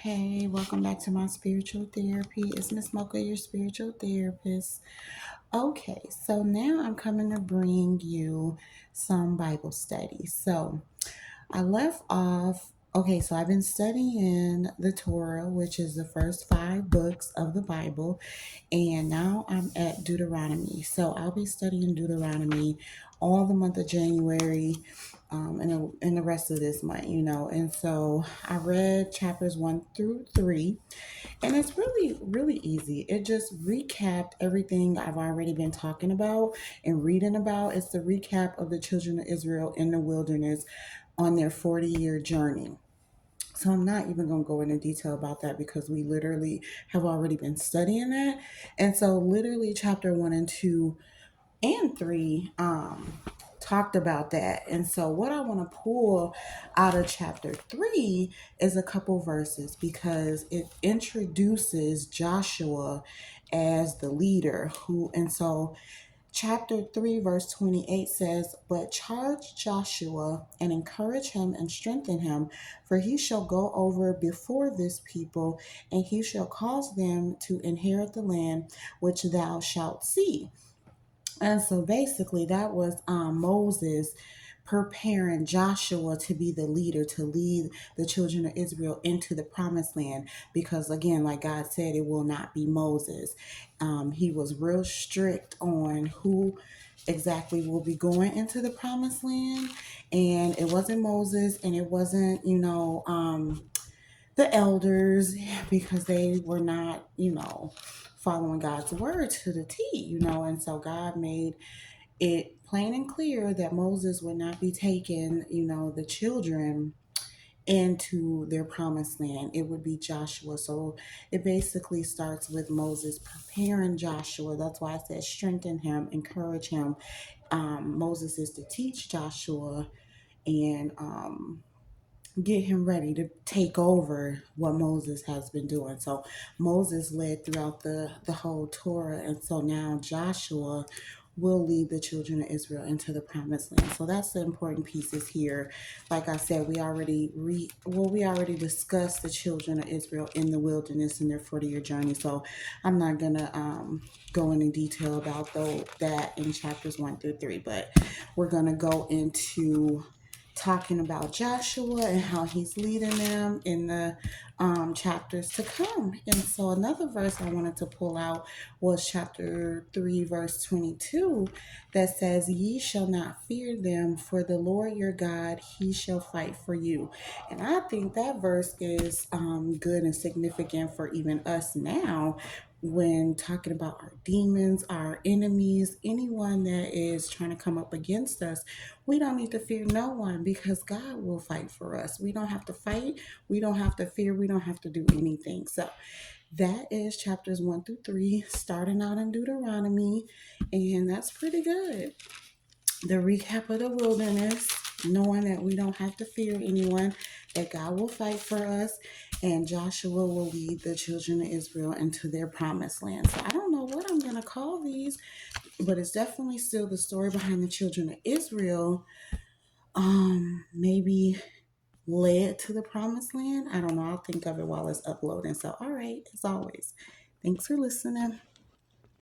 Hey, welcome back to my spiritual therapy. It's Miss Mocha, your spiritual therapist. Okay, so now I'm coming to bring you some Bible study. So I left off. Okay, so I've been studying the Torah, which is the first five books of the Bible, and now I'm at Deuteronomy. So I'll be studying Deuteronomy all the month of January, and the rest of this month, And so I read chapters 1 through 3, and it's really, really easy. It just recapped everything I've already been talking about and reading about. It's the recap of the children of Israel in the wilderness on their 40-year journey. So I'm not even going to go into detail about that because we literally have already been studying that. And so literally chapter 1 and 2 and 3 talked about that. And so what I want to pull out of chapter 3 is a couple verses because it introduces Joshua as the leader who and so Chapter 3, verse 28 says, "But charge Joshua and encourage him and strengthen him, for he shall go over before this people, and he shall cause them to inherit the land which thou shalt see." And so basically, that was Moses preparing Joshua to be the leader, to lead the children of Israel into the promised land. Because again, like God said, it will not be Moses. He was real strict on who exactly will be going into the promised land. And it wasn't Moses, and it wasn't, the elders, because they were not, following God's word to the T, and so God made it plain and clear that Moses would not be taking, the children into their promised land. It would be Joshua. So it basically starts with Moses preparing Joshua. That's why I said strengthen him, encourage him. Moses is to teach Joshua and get him ready to take over what Moses has been doing. So Moses led throughout the whole Torah, and so now Joshua will lead the children of Israel into the promised land. So that's the important pieces here. Like I said, we already discussed the children of Israel in the wilderness in their 40-year journey. So I'm not gonna go into detail about that in chapters 1 through 3, but we're gonna go into talking about Joshua and how he's leading them in the chapters to come. And so another verse I wanted to pull out was chapter 3, verse 22, that says, "Ye shall not fear them, for the Lord your God, he shall fight for you." And I think that verse is good and significant for even us now when talking about our demons, our enemies, anyone that is trying to come up against us. We don't need to fear no one because God will fight for us. We don't have to fight. We don't have to fear. We don't have to do anything. So that is chapters 1 through 3, starting out in Deuteronomy. And that's pretty good. The recap of the wilderness, knowing that we don't have to fear anyone, that God will fight for us, and Joshua will lead the children of Israel into their promised land. So I don't know what I'm going to call these, but it's definitely still the story behind the children of Israel. Maybe led to the promised land. I don't know. I'll think of it while it's uploading. So, all right, as always, thanks for listening.